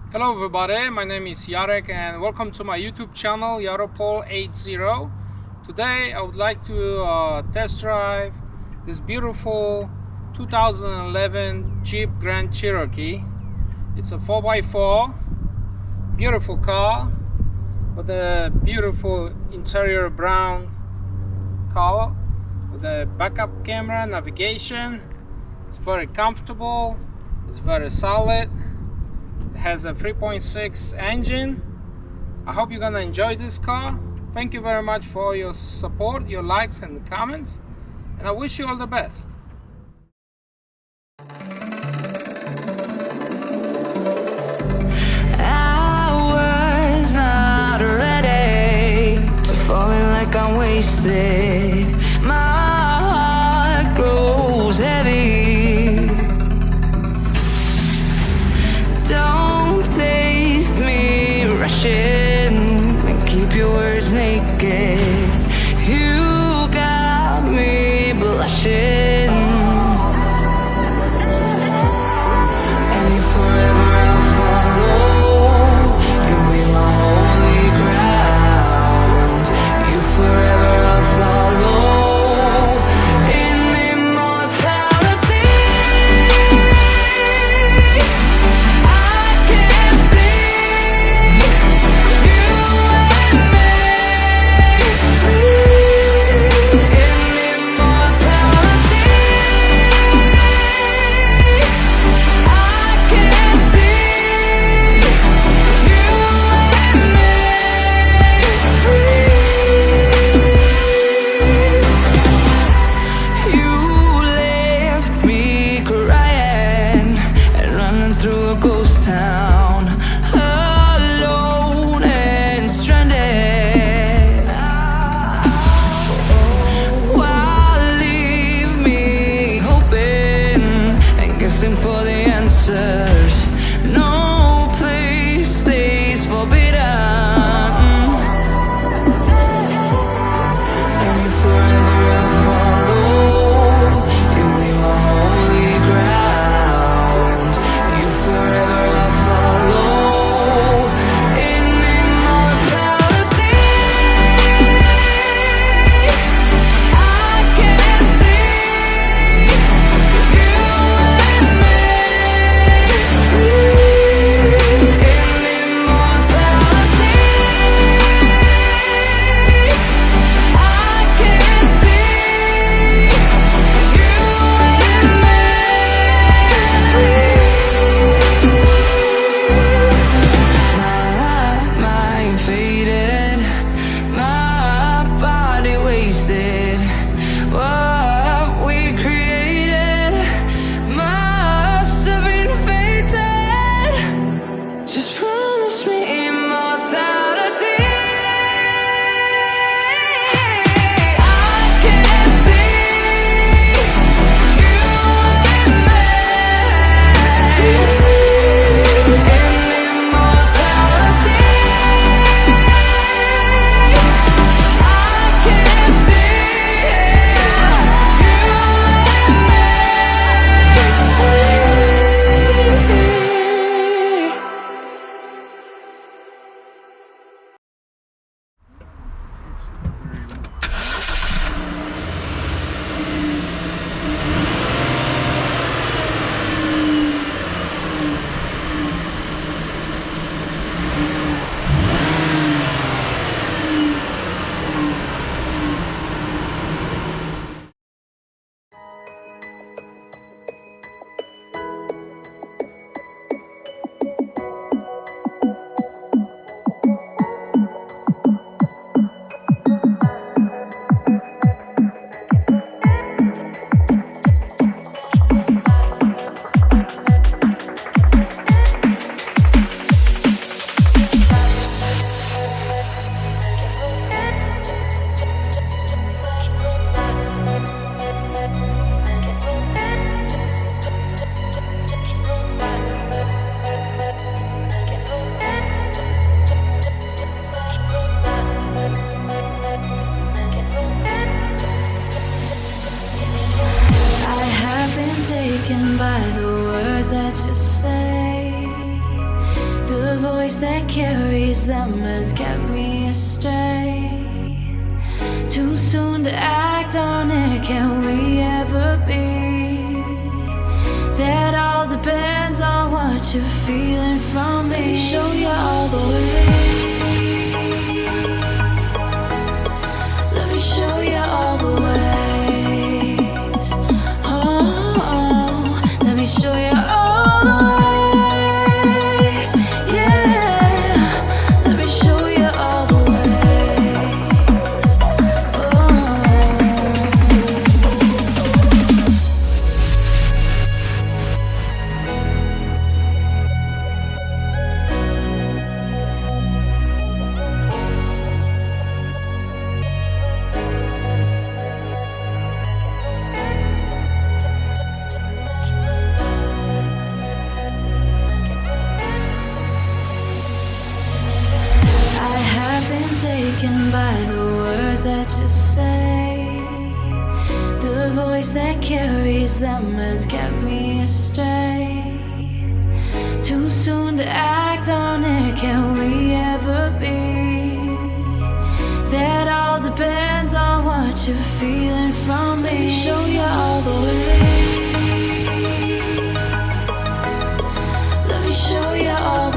Hello everybody, my name is Jarek and welcome to my YouTube channel Yaropol80. Today I would like to test drive this beautiful 2011 Jeep Grand Cherokee. It's a 4x4, beautiful car with a beautiful interior brown color with a backup camera, navigation. It's very comfortable, it's very solid. It has a 3.6 engine. I hope you're gonna enjoy this car. Thank you very much for your support, your likes and comments, and I wish you all the best. I was not ready to fall in like I'm wasted. My heart grows heavy. Don't taste me rushing and keep your words naked. You got me blushing. And you forever I'll follow. You be my holy ground. You forever I'll follow. In immortality, I can see you and me free. In immortality, I can see you and me free. You left me crying and running through a ghost town, alone and stranded. Why leave me hoping and guessing for the answers? No place stays forbidden. And you forever I'll follow. You be my holy ground. You forever I'll follow. In immortality, I can see you and me free. In immortality, I can see you and me free. My mind faded, my body wasted. What we created must have been fated. Just promise me immortality. I can see you and me. In immortality, I can see you taken by the words that you say. The voice that carries them has kept me astray. Too soon to act on it, can we ever be? That all depends on what you're feeling from me. Let me show you all the way. Let me show you all the ways. Oh, let me show you all the ways. Yeah, let me show you all the ways. Oh. Taken by the words that you say. The voice that carries them has kept me astray. Too soon to act on it, can we ever be? That all depends on what you're feeling from me. Let me show you all the way. Let me show you all the